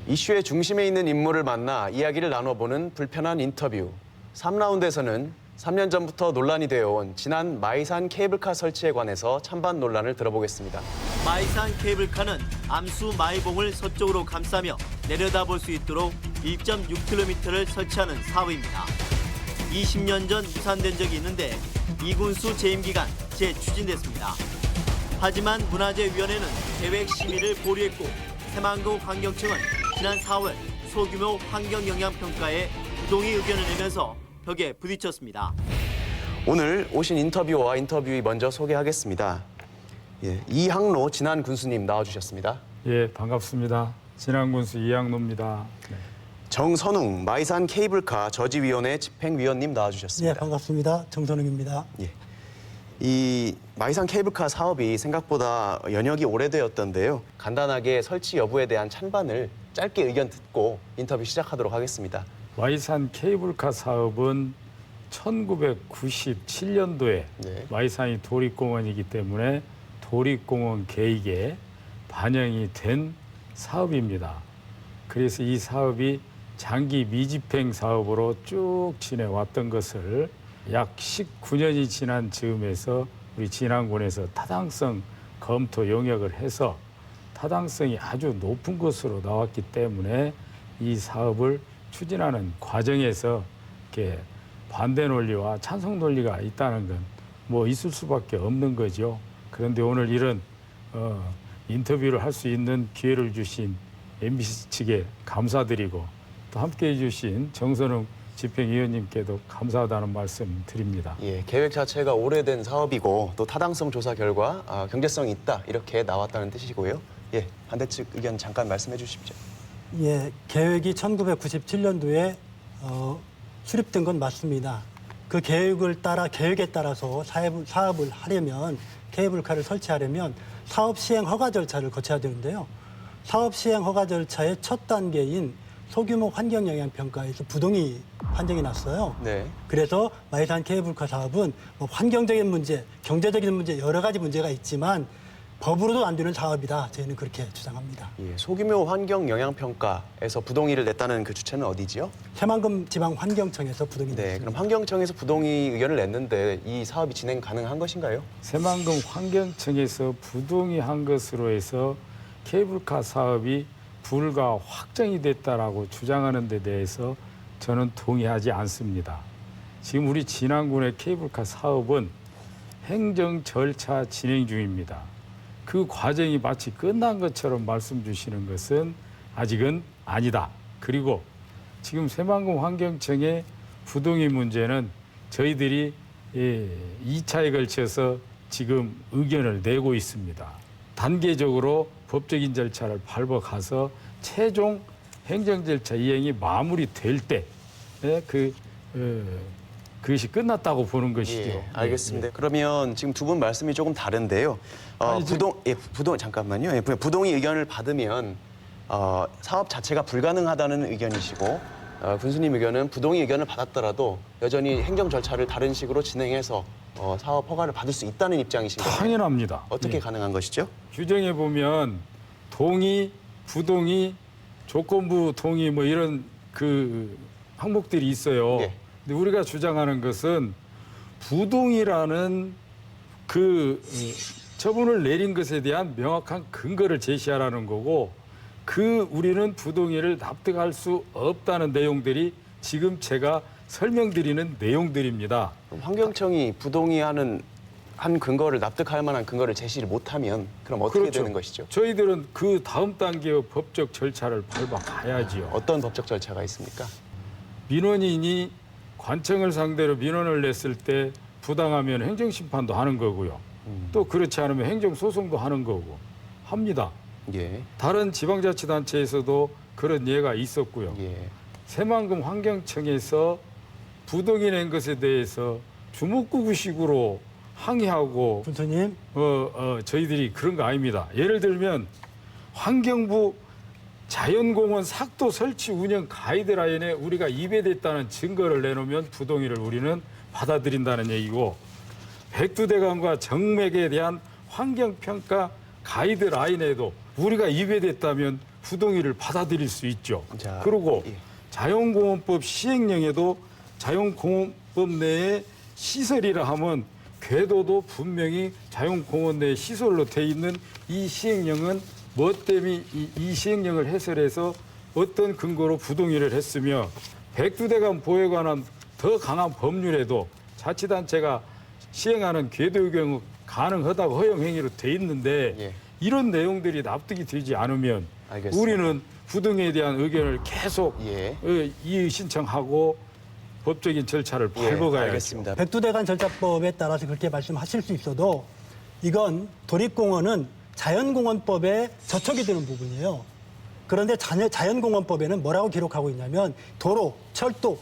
이슈의 중심에 있는 인물을 만나 이야기를 나눠보는 불편한 인터뷰. 3라운드에서는 3년 전부터 논란이 되어온 지난 마이산 케이블카 설치에 관해서 찬반 논란을 들어보겠습니다. 마이산 케이블카는 암수 마이봉을 서쪽으로 감싸며 내려다볼 수 있도록 1.6km를 설치하는 사업입니다. 20년 전 무산된 적이 있는데 이군수 재임 기간 재추진됐습니다. 하지만 문화재위원회는 계획 심의를 보류했고 새만금 환경청은 지난 4월 소규모 환경영향평가에 부동의 의견을 내면서 벽에 부딪혔습니다. 오늘 오신 인터뷰어와 인터뷰이 먼저 소개하겠습니다. 이항로 진안 군수님 나와주셨습니다. 예, 반갑습니다. 진안 군수 이항로입니다. 네. 정선웅 마이산 케이블카 저지위원회 집행위원님 나와주셨습니다. 네, 반갑습니다. 정선웅입니다. 예. 이 마이산 케이블카 사업이 생각보다 연역이 오래되었던데요. 간단하게 설치 여부에 대한 찬반을 짧게 의견 듣고 인터뷰 시작하도록 하겠습니다. 마이산 케이블카 사업은 1997년도에 네. 마이산이 도립공원이기 때문에 도립공원 계획에 반영이 된 사업입니다. 그래서 이 사업이 장기 미집행 사업으로 쭉 지내왔던 것을 약 19년이 지난 즈음에서 우리 진안군에서 타당성 검토 용역을 해서 타당성이 아주 높은 것으로 나왔기 때문에 이 사업을 추진하는 과정에서 이렇게 반대 논리와 찬성 논리가 있다는 건 뭐 있을 수밖에 없는 거죠. 그런데 오늘 이런 인터뷰를 할 수 있는 기회를 주신 MBC 측에 감사드리고 또 함께해 주신 정선웅 집행위원님께도 감사하다는 말씀 드립니다. 예, 계획 자체가 오래된 사업이고 또 타당성 조사 결과 경제성이 있다 이렇게 나왔다는 뜻이고요. 예, 반대측 의견 잠깐 말씀해 주십시오. 예, 계획이 1997년도에 수립된 건 맞습니다. 그 계획에 따라서 사업을 하려면 케이블카를 설치하려면 사업 시행 허가 절차를 거쳐야 되는데요. 사업 시행 허가 절차의 첫 단계인 소규모 환경영향평가에서 부동의 판정이 났어요. 네. 그래서 마이산 케이블카 사업은 뭐 환경적인 문제, 경제적인 문제 여러 가지 문제가 있지만 법으로도 안 되는 사업이다. 저희는 그렇게 주장합니다. 예, 소규모 환경 영향 평가에서 부동의를 냈다는 그 주체는 어디지요? 새만금 지방 환경청에서 부동의 네, 냈습니다. 그럼 환경청에서 부동의 의견을 냈는데 이 사업이 진행 가능한 것인가요? 새만금 환경청에서 부동의한 것으로 해서 케이블카 사업이 불가 확정이 됐다라고 주장하는 데 대해서 저는 동의하지 않습니다. 지금 우리 진안군의 케이블카 사업은 행정 절차 진행 중입니다. 그 과정이 마치 끝난 것처럼 말씀 주시는 것은 아직은 아니다. 그리고 지금 새만금 환경청의 부동의 문제는 저희들이 2차에 걸쳐서 지금 의견을 내고 있습니다. 단계적으로 법적인 절차를 밟아가서 최종 행정 절차 이행이 마무리될 때 그것이 끝났다고 보는 것이죠. 예, 알겠습니다. 그러면 지금 두 분 말씀이 조금 다른데요. 잠깐만요. 부동의 의견을 받으면 사업 자체가 불가능하다는 의견이시고 군수님 의견은 부동의 의견을 받았더라도 여전히 행정 절차를 다른 식으로 진행해서 사업 허가를 받을 수 있다는 입장이신가요? 당연합니다. 어떻게 가능한 것이죠? 규정에 보면 동의, 부동의, 조건부 동의 뭐 이런 그 항목들이 있어요. 예. 근데 우리가 주장하는 것은 부동의라는 그 처분을 내린 것에 대한 명확한 근거를 제시하라는 거고 우리는 부동의를 납득할 수 없다는 내용들이 지금 제가 설명드리는 내용들입니다. 그럼 환경청이 부동의하는 한 근거를 납득할 만한 근거를 제시를 못하면 그럼 어떻게 그렇죠. 되는 것이죠? 저희들은 그 다음 단계의 법적 절차를 밟아가야지요. 어떤 법적 절차가 있습니까? 민원인이 관청을 상대로 민원을 냈을 때 부당하면 행정심판도 하는 거고요. 또 그렇지 않으면 행정소송도 하는 거고 합니다. 예. 다른 지방자치단체에서도 그런 예가 있었고요. 예. 새만금 환경청에서 부동의 낸 것에 대해서 주먹구구식으로 항의하고 군수님, 저희들이 그런 거 아닙니다. 예를 들면 환경부 자연공원 삭도 설치 운영 가이드라인에 우리가 위배됐다는 증거를 내놓으면 부동의를 우리는 받아들인다는 얘기고 백두대간과 정맥에 대한 환경평가 가이드라인에도 우리가 위배됐다면 부동의를 받아들일 수 있죠. 자, 그리고 예. 자연공원법 시행령에도 자연공원법 내에 시설이라 하면 궤도도 분명히 자연공원 내 시설로 돼 있는 이 시행령은 뭐 때문에 이 시행령을 해설해서 어떤 근거로 부동의를 했으며 백두대간 보호에 관한 더 강한 법률에도 자치단체가 시행하는 궤도의 경우 가능하다고 허용 행위로 돼 있는데 예. 이런 내용들이 납득이 되지 않으면 알겠습니다. 우리는 부동의에 대한 의견을 계속 예. 이의 신청하고 법적인 절차를 예, 밟아가야죠. 알겠습니다. 백두대간 절차법에 따라서 그렇게 말씀하실 수 있어도 이건 도립공원은 자연공원법에 저촉이 되는 부분이에요. 그런데 자연공원법에는 뭐라고 기록하고 있냐면 도로, 철도,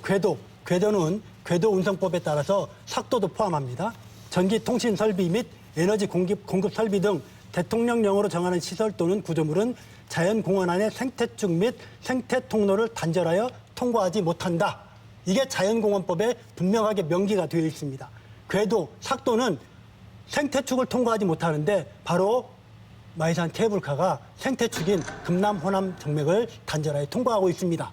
궤도는 궤도 운송법에 따라서 삭도도 포함합니다. 전기 통신 설비 및 에너지 공급 설비 등 대통령령으로 정하는 시설 또는 구조물은 자연공원 안의 생태축 및 생태 통로를 단절하여 통과하지 못한다. 이게 자연공원법에 분명하게 명기가 되어 있습니다. 궤도, 삭도는 생태축을 통과하지 못하는데 바로 마이산 케이블카가 생태축인 금남 호남 정맥을 단절하여 통과하고 있습니다.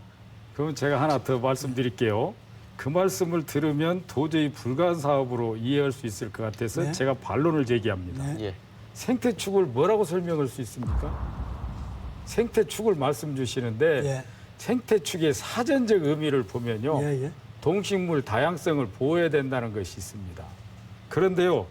그럼 제가 하나 더 말씀드릴게요. 그 말씀을 들으면 도저히 불가한 사업으로 이해할 수 있을 것 같아서 네. 제가 반론을 제기합니다. 네. 예. 생태축을 뭐라고 설명할 수 있습니까? 생태축을 말씀 주시는데 예. 생태축의 사전적 의미를 보면요. 예, 예. 동식물 다양성을 보호해야 된다는 것이 있습니다. 그런데요,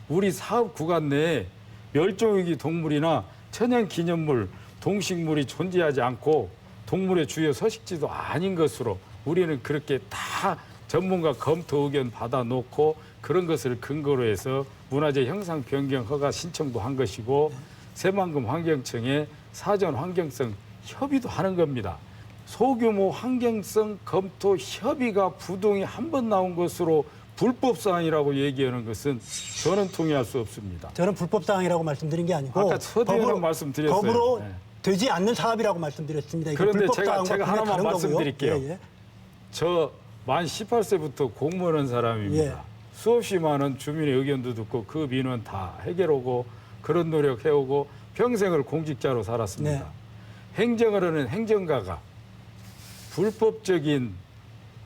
우리 사업 구간 내에 멸종위기 동물이나 천연기념물, 동식물이 존재하지 않고 동물의 주요 서식지도 아닌 것으로 우리는 그렇게 다 전문가 검토 의견 받아놓고 그런 것을 근거로 해서 문화재 형상 변경 허가 신청도 한 것이고 새만금 환경청에 사전 환경성 협의도 하는 겁니다. 소규모 환경성 검토 협의가 부동의 한 번 나온 것으로 불법 사항이라고 얘기하는 것은 저는 동의할 수 없습니다. 저는 불법 사항이라고 말씀드린 게 아니고 아까 서두에는 말씀드렸어요. 법으로 네. 되지 않는 사업이라고 말씀드렸습니다. 이거 그런데 불법 제가 사항과 분명히 하나만 다른 거고요. 말씀드릴게요. 예, 예. 저 만 18세부터 공무원한 사람입니다. 예. 수없이 많은 주민의 의견도 듣고 그 민원 다 해결하고 그런 노력해오고 평생을 공직자로 살았습니다. 네. 행정을 하는 행정가가 불법적인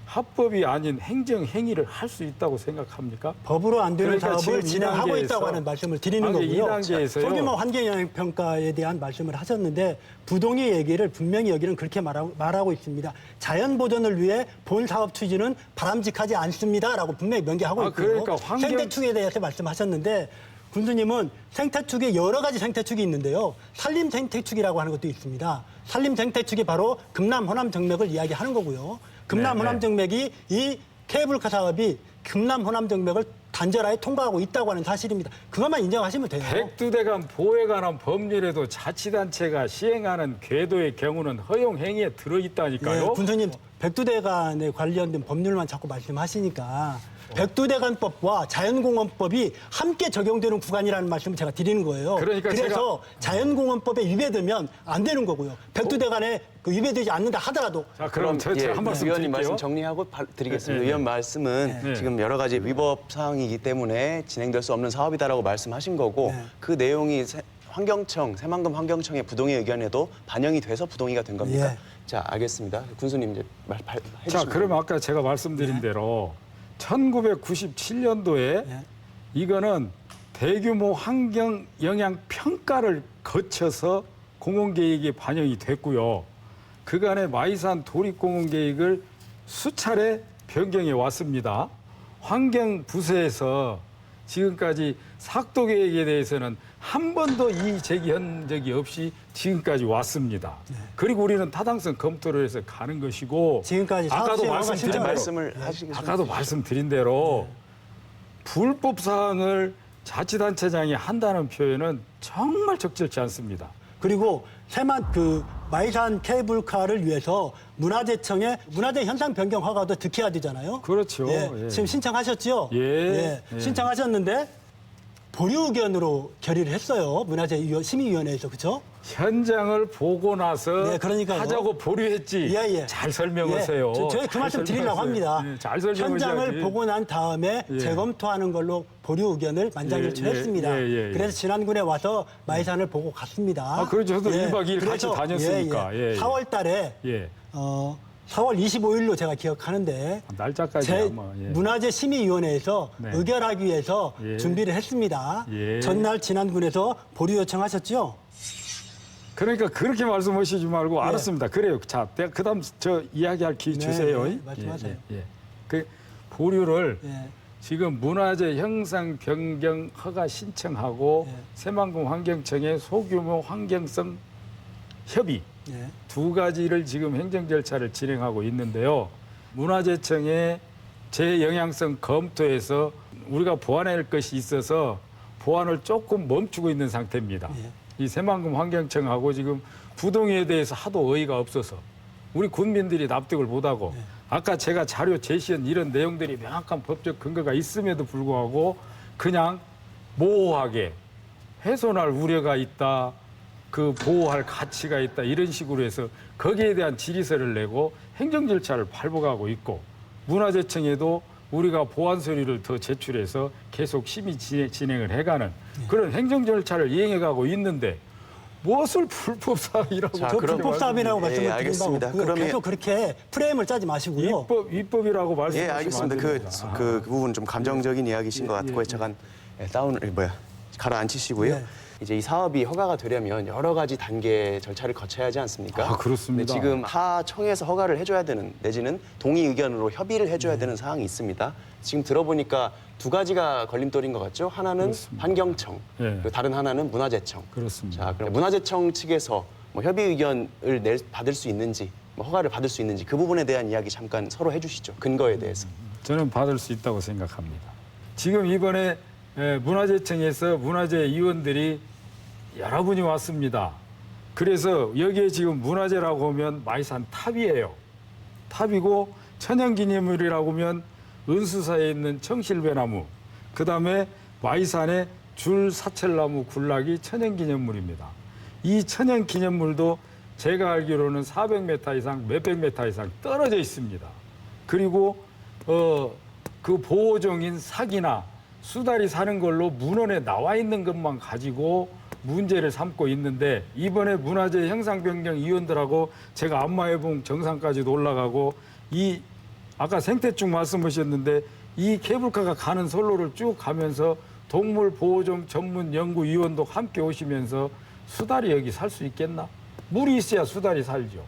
합법이 아닌 행정 행위를 할 수 있다고 생각합니까? 법으로 안 되는 그러니까 사업을 지금 이 진행하고 단계에서- 있다고 하는 말씀을 드리는 아니, 이 거고요. 단계에서요. 소규모 환경영향평가에 대한 말씀을 하셨는데 부동의 얘기를 분명히 여기는 그렇게 말하고 있습니다. 자연보존을 위해 본 사업 추진은 바람직하지 않습니다라고 분명히 명기하고 아, 있고요. 그러니까 환경- 생태축에 대해서 말씀하셨는데 군수님은 생태축에 여러 가지 생태축이 있는데요. 산림 생태축이라고 하는 것도 있습니다. 산림 생태축이 바로 금남 호남 정맥을 이야기하는 거고요. 금남 네, 호남 네. 정맥이 이 케이블카 사업이 금남 호남 정맥을 단절하에 통과하고 있다고 하는 사실입니다. 그것만 인정하시면 돼요. 백두대간 보호에 관한 법률에도 자치단체가 시행하는 궤도의 경우는 허용 행위에 들어있다니까요. 예, 군수님 백두대간에 관련된 법률만 자꾸 말씀하시니까 백두대간법과 자연공원법이 함께 적용되는 구간이라는 말씀을 제가 드리는 거예요. 그러니까 그래서 자연공원법에 위배되면 안 되는 거고요. 백두대간에 그 위배되지 않는다 하더라도 자, 그럼 제가 예, 한 말씀 의원님 드릴게요. 말씀 정리하고 드리겠습니다. 네, 네. 의원 말씀은 네. 지금 여러 가지 위법 사항이기 때문에 진행될 수 없는 사업이다라고 말씀하신 거고 네. 그 내용이 환경청, 새만금 환경청의 부동의 의견에도 반영이 돼서 부동의가 된 겁니까? 예. 자, 알겠습니다. 군수님 이제 자, 해주시면 그러면 아까 제가 말씀드린 대로 1997년도에 네. 이거는 대규모 환경 영향 평가를 거쳐서 공원계획에 반영이 됐고요. 그간의 마이산 도립공원계획을 수차례 변경해 왔습니다. 환경부서에서 지금까지 삭도계획에 대해서는 한 번도 이의 제기한 적이 없이 지금까지 왔습니다. 그리고 우리는 타당성 검토를 해서 가는 것이고 지금까지 아까도 사업시행 말씀드린 허가 대로 말씀을 하시겠습니다. 아까도 말씀드린 대로 불법 사항을 자치단체장이 한다는 표현은 정말 적절치 않습니다. 그리고 마이산 케이블카를 위해서 문화재청에 문화재 현상 변경 허가도 득해야 되잖아요. 그렇죠. 예, 예. 지금 신청하셨죠? 예. 예. 신청하셨는데 보류 의견으로 결의를 했어요. 문화재 심의위원회에서 그렇죠? 현장을 보고 나서 네, 그러니까요. 하자고 보류했지. 예, 예. 잘 설명하세요. 저희 그 말씀 드리려고 합니다. 예, 잘 설명하셔야지. 현장을 보고 난 다음에 예. 재검토하는 걸로 보류 의견을 만장일치했습니다. 예. 그래서 지난군에 와서 마이산을 보고 갔습니다. 아, 그렇죠. 저도 1박 2일 같이 그래서, 다녔으니까. 예. 4월 달에 예. 4월 25일로 제가 기억하는데 날짜까지 제 아마. 예. 문화재 심의위원회에서 네. 의결하기 위해서 예. 준비를 했습니다. 예. 전날 지난군에서 보류 요청하셨죠? 그러니까 그렇게 말씀하시지 말고 알았습니다. 그래요. 자, 내가 그다음 저 이야기할 기 네, 주세요. 네, 말씀하세요. 그 보류를 예. 지금 문화재 형상 변경 허가 신청하고 예. 새만금 환경청의 소규모 환경성 협의 예. 두 가지를 지금 행정 절차를 진행하고 있는데요. 문화재청의 재영향성 검토에서 우리가 보완할 것이 있어서 보완을 조금 멈추고 있는 상태입니다. 예. 이 새만금 환경청하고 지금 부동의에 대해서 하도 어이가 없어서 우리 군민들이 납득을 못하고 아까 제가 자료 제시한 이런 내용들이 명확한 법적 근거가 있음에도 불구하고 그냥 모호하게 훼손할 우려가 있다, 그 보호할 가치가 있다 이런 식으로 해서 거기에 대한 질의서를 내고 행정 절차를 밟아가고 있고 문화재청에도 우리가 보완 서류를 더 제출해서 계속 심의 진행을 해가는 그런 행정 절차를 이행해가고 있는데 무엇을 불법 사업이라고 자, 저 그럼- 불법 사업이라고 예, 말씀을 드린 바 알겠습니다. 없고요. 그러면- 계속 그렇게 프레임을 짜지 마시고요. 위법이라고 예, 말씀하시면 알겠습니다. 안 됩니다. 그 부분 좀 감정적인 이야기신 것 같고 잠깐 가라앉히시고요. 네. 이제 이 사업이 허가가 되려면 여러 가지 단계 절차를 거쳐야 하지 않습니까? 아, 그렇습니다. 근데 지금 타 청에서 허가를 해줘야 되는 내지는 동의 의견으로 협의를 해줘야 되는 사항이 있습니다. 지금 들어보니까 두 가지가 걸림돌인 것 같죠? 하나는 그렇습니다. 환경청, 예. 그리고 다른 하나는 문화재청. 그렇습니다. 자, 그럼 문화재청 측에서 뭐 협의 의견을 받을 수 있는지, 뭐 허가를 받을 수 있는지 그 부분에 대한 이야기 잠깐 서로 해주시죠. 근거에 대해서. 저는 받을 수 있다고 생각합니다. 지금 이번에 문화재청에서 문화재 위원들이 여러 분이 왔습니다. 그래서 여기에 지금 문화재라고 하면 마이산 탑이에요. 탑이고 천연기념물이라고 하면 은수사에 있는 청실배나무, 그다음에 마이산의 줄사철나무 군락이 천연기념물입니다. 이 천연기념물도 제가 알기로는 400m 이상, 몇백 미터 이상 떨어져 있습니다. 그리고 그 보호종인 사기나 수달이 사는 걸로 문헌에 나와 있는 것만 가지고 문제를 삼고 있는데 이번에 문화재 형상변경위원들하고 제가 안마해봉 정상까지도 올라가고 이 아까 생태축 말씀하셨는데 이 케이블카가 가는 선로를 쭉 가면서 동물보호종 전문연구위원도 함께 오시면서 수달이 여기 살 수 있겠나? 물이 있어야 수달이 살죠.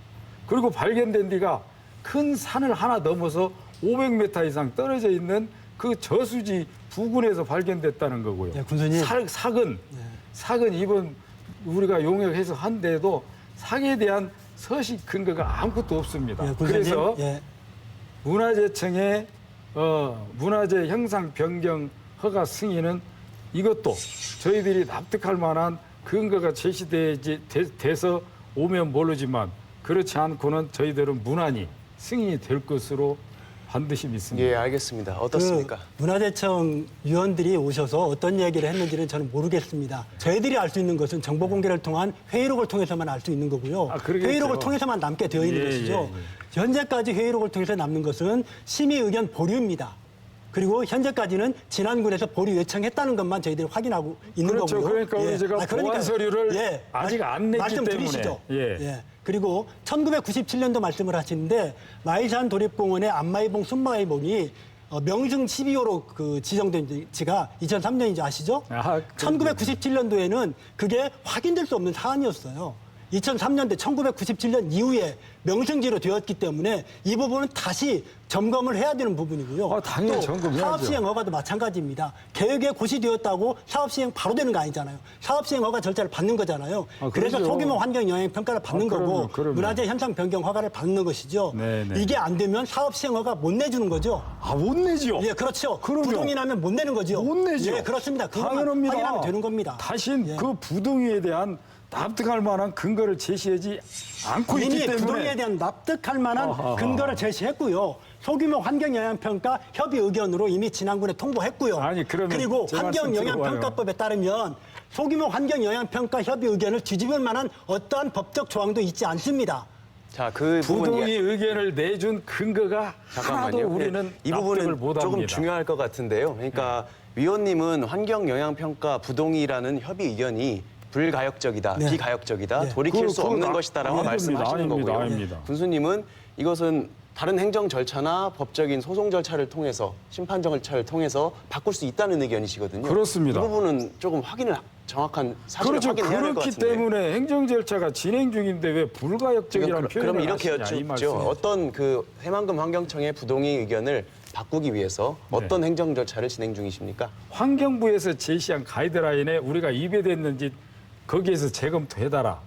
그리고 발견된 데가 큰 산을 하나 넘어서 500m 이상 떨어져 있는 그 저수지 부근에서 발견됐다는 거고요. 네, 군수님. 삭은 이번 우리가 용역해서 한 데에도 삭에 대한 서식 근거가 아무것도 없습니다. 예, 군수님. 그래서 예. 문화재청의 문화재 형상 변경 허가 승인은 이것도 저희들이 납득할 만한 근거가 제시돼서 오면 모르지만 그렇지 않고는 저희들은 무난히 승인이 될 것으로 반드시 믿습니다. 예, 알겠습니다. 어떻습니까? 그 문화재청 위원들이 오셔서 어떤 얘기를 했는지는 저는 모르겠습니다. 저희들이 알 수 있는 것은 정보 공개를 통한 회의록을 통해서만 알 수 있는 거고요. 아, 그러겠죠. 회의록을 통해서만 남게 되어 있는 예, 것이죠. 예, 현재까지 회의록을 통해서 남는 것은 심의 의견 보류입니다. 그리고 현재까지는 진안군에서 보류 요청했다는 것만 저희들이 확인하고 있는 그렇죠. 거고요. 그러니까 우리 제가 보완 서류를 아직 안 냈기 말씀 때문에. 드리시죠. 예. 그리고 1997년도 말씀을 하시는데 마이산 도립공원의 안마이봉, 순마이봉이 명승 12호로 그 지정된 지가 2003년인지 아시죠? 아, 1997년도에는 그게 확인될 수 없는 사안이었어요. 2003년대 1997년 이후에 명승지로 되었기 때문에 이 부분은 다시 점검을 해야 되는 부분이고요. 아, 당연히 또 점검해야죠. 사업시행 허가도 마찬가지입니다. 계획에 고시되었다고 사업시행 바로 되는 거 아니잖아요. 사업시행 허가 절차를 받는 거잖아요. 아, 그래서 그러죠. 소규모 환경영향평가를 받는 거고 그럼요. 문화재 현상 변경 허가를 받는 것이죠. 네네. 이게 안 되면 사업시행 허가 못 내주는 거죠. 아, 못 내지요? 예, 그렇죠. 그럼요. 부동이 나면 못 내는 거죠. 못 내죠. 예, 그렇습니다. 그것만 당연합니다. 확인하면 되는 겁니다. 다신 예. 그 부동의에 대한 납득할 만한 근거를 제시하지 않고 있기 이미 때문에 부동의에 대한 납득할 만한 아하하. 근거를 제시했고요. 소규모 환경영향평가 협의 의견으로 이미 지난번에 통보했고요. 아니, 그러면 그리고 제 말씀 환경영향평가법에 따르면 소규모 환경영향평가 협의 의견을 뒤집을 만한 어떠한 법적 조항도 있지 않습니다. 자, 그 부분 부동의 의견을 내준 근거가 하나도 우리는 이 납득을 부분은 못합니다. 조금 중요할 것 같은데요. 그러니까 위원님은 환경영향평가 부동의라는 협의 의견이 불가역적이다, 네. 비가역적이다, 네. 돌이킬 수 없는 그거 것이다라고 아닙니다. 말씀하시는 아닙니다. 거고요. 아닙니다. 군수님은 이것은 다른 행정 절차나 법적인 소송 절차를 통해서 심판 절차를 통해서 바꿀 수 있다는 의견이시거든요. 그렇습니다. 이 부분은 조금 정확한 사실을 그렇죠. 확인해야 될 것 그렇기 같은데. 때문에 행정 절차가 진행 중인데 왜 불가역적이라는 표현을 그럼 이렇게 하시냐, 이 여쭙죠. 말씀이에요. 어떤 그 새만금 환경청의 부동의 의견을 바꾸기 위해서 어떤 행정 절차를 진행 중이십니까? 환경부에서 제시한 가이드라인에 우리가 입에댔는지 거기에서 재검토해달라.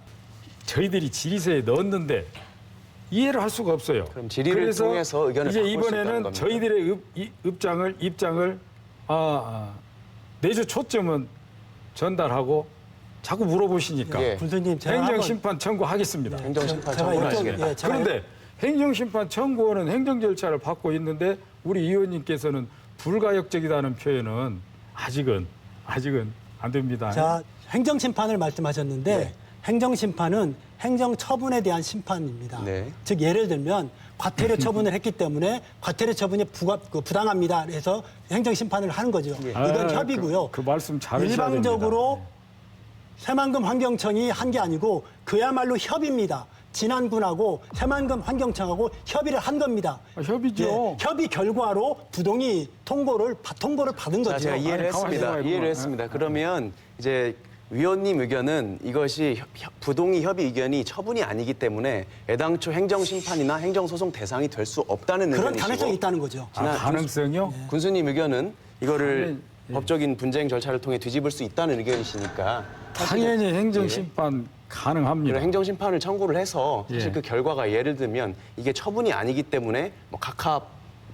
저희들이 질의서에 넣었는데 이해를 할 수가 없어요. 그럼 질의를 그래서 통해서 의견을 이제 바꿀 수 있다는 이번에는 겁니까? 저희들의 입장을 내주 초점은 전달하고 자꾸 물어보시니까 예. 군수님, 제가 행정심판 청구하겠습니다. 행정심판 제가 청구하시겠다. 예, 제가 그런데 행정심판 청구원은 행정 절차를 받고 있는데 우리 의원님께서는 불가역적이다는 표현은 아직은 안 됩니다. 자, 행정심판을 말씀하셨는데 네. 행정심판은 행정처분에 대한 심판입니다. 네. 즉 예를 들면 과태료 처분을 했기 때문에 과태료 처분이 부당합니다. 그래서 행정심판을 하는 거죠. 이건 협의고요. 그 말씀 잘 일방적으로 새만금 환경청이 한 게 아니고 그야말로 협의입니다. 진안군하고 새만금 환경청하고 협의를 한 겁니다. 협의죠. 예, 협의 결과로 부동의 통보를 받은 자, 거죠. 제가 이해를 아니, 가만히 했습니다. 있어봐요, 이해를 그만. 했습니다. 그러면 이제 위원님 의견은 이것이 부동의 협의 의견이 처분이 아니기 때문에 애당초 행정심판이나 행정소송 대상이 될 수 없다는 그런 의견이시고 가능성이 있다는 거죠. 가능성이요? 군수님 의견은 이거를 당연히, 예. 법적인 분쟁 절차를 통해 뒤집을 수 있다는 의견이시니까 당연히 행정심판 가능합니다. 그런 행정심판을 청구를 해서 사실 예. 그 결과가 예를 들면 이게 처분이 아니기 때문에 뭐 각하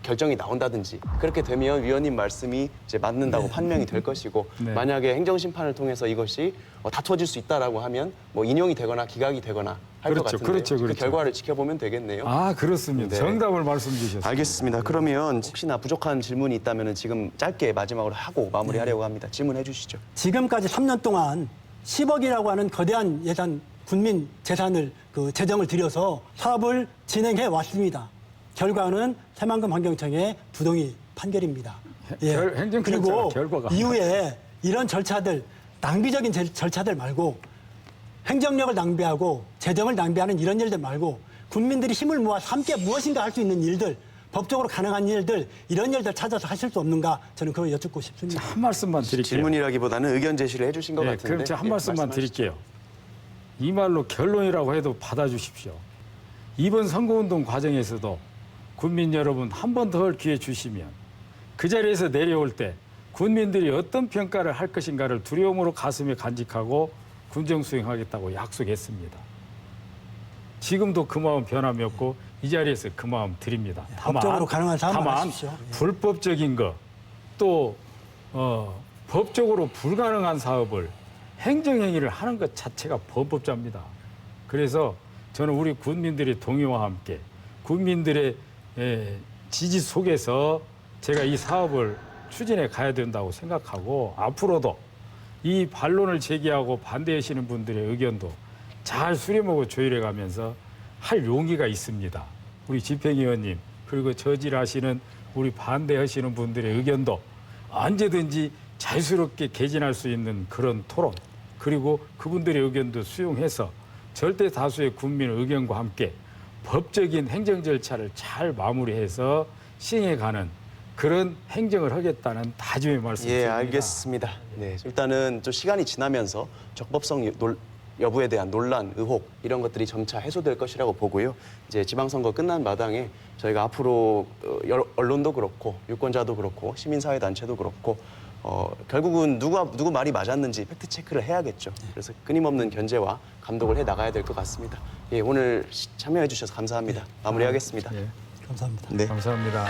결정이 나온다든지 그렇게 되면 위원님 말씀이 이제 맞는다고 판명이 될 것이고 네. 만약에 행정심판을 통해서 이것이 다투어질 수 있다라고 하면 뭐 인용이 되거나 기각이 되거나 할 것 그렇죠, 같은데요. 그렇죠, 그 그렇죠. 결과를 지켜보면 되겠네요. 아, 그렇습니다. 네. 정답을 말씀 주셨습니다. 알겠습니다. 그러면 혹시나 부족한 질문이 있다면 지금 짧게 마지막으로 하고 마무리하려고 합니다. 질문해 주시죠. 지금까지 3년 동안 10억이라고 하는 거대한 예산, 군민 재산을 재정을 들여서 사업을 진행해 왔습니다. 결과는 새만금 환경청의 부동의 판결입니다. 행정 그리고 결과가 이후에 이런 절차들, 낭비적인 절차들 말고 행정력을 낭비하고 재정을 낭비하는 이런 일들 말고 국민들이 힘을 모아서 함께 무엇인가 할 수 있는 일들, 법적으로 가능한 일들, 이런 일들 찾아서 하실 수 없는가, 저는 그걸 여쭙고 싶습니다. 한 말씀만 드릴게요. 질문이라기보다는 의견 제시를 해주신 것 네, 같은데. 그럼 제가 한 예, 말씀만 말씀하시죠. 드릴게요. 이 말로 결론이라고 해도 받아주십시오. 이번 선거운동 과정에서도 국민 여러분 한 번 더 기회 주시면 그 자리에서 내려올 때 국민들이 어떤 평가를 할 것인가를 두려움으로 가슴에 간직하고 군정 수행하겠다고 약속했습니다. 지금도 그 마음 변함이 없고 이 자리에서 그 마음 드립니다. 법적으로 가능한 사항만 다만 하십시오. 예. 불법적인 거 또 법적으로 불가능한 사업을 행정행위를 하는 것 자체가 범법자입니다. 그래서 저는 우리 국민들의 동의와 함께 국민들의 지지 속에서 제가 이 사업을 추진해 가야 된다고 생각하고 앞으로도 이 반론을 제기하고 반대하시는 분들의 의견도 잘 수렴하고 조율해 가면서 할 용의가 있습니다. 우리 집행위원님 그리고 저질하시는 우리 반대하시는 분들의 의견도 언제든지 자유스럽게 개진할 수 있는 그런 토론 그리고 그분들의 의견도 수용해서 절대 다수의 국민 의견과 함께 법적인 행정 절차를 잘 마무리해서 시행해가는 그런 행정을 하겠다는 다짐의 말씀입니다. 예, 알겠습니다. 네, 일단은 또 시간이 지나면서 적법성 여부에 대한 논란, 의혹 이런 것들이 점차 해소될 것이라고 보고요. 이제 지방선거 끝난 마당에 저희가 앞으로 언론도 그렇고 유권자도 그렇고 시민사회단체도 그렇고 결국은 누구 말이 맞았는지 팩트 체크를 해야겠죠. 그래서 끊임없는 견제와 감독을 해 나가야 될 것 같습니다. 예, 오늘 참여해 주셔서 감사합니다. 마무리하겠습니다. 예, 감사합니다. 네. 감사합니다.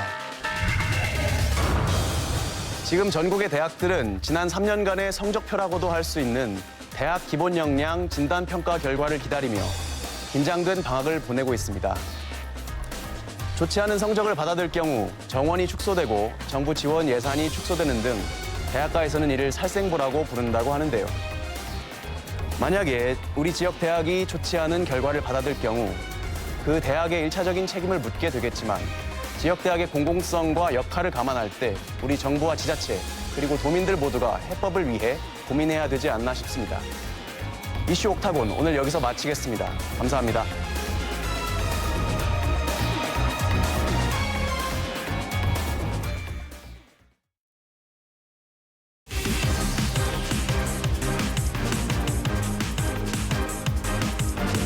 지금 전국의 대학들은 지난 3년간의 성적표라고도 할 수 있는 대학 기본 역량 진단 평가 결과를 기다리며 긴장된 방학을 보내고 있습니다. 좋지 않은 성적을 받아들 경우 정원이 축소되고 정부 지원 예산이 축소되는 등 대학가에서는 이를 살생부라고 부른다고 하는데요. 만약에 우리 지역 대학이 좋지 않은 결과를 받아들 경우 그 대학의 일차적인 책임을 묻게 되겠지만 지역 대학의 공공성과 역할을 감안할 때 우리 정부와 지자체 그리고 도민들 모두가 해법을 위해 고민해야 되지 않나 싶습니다. 이슈 옥타곤 오늘 여기서 마치겠습니다. 감사합니다.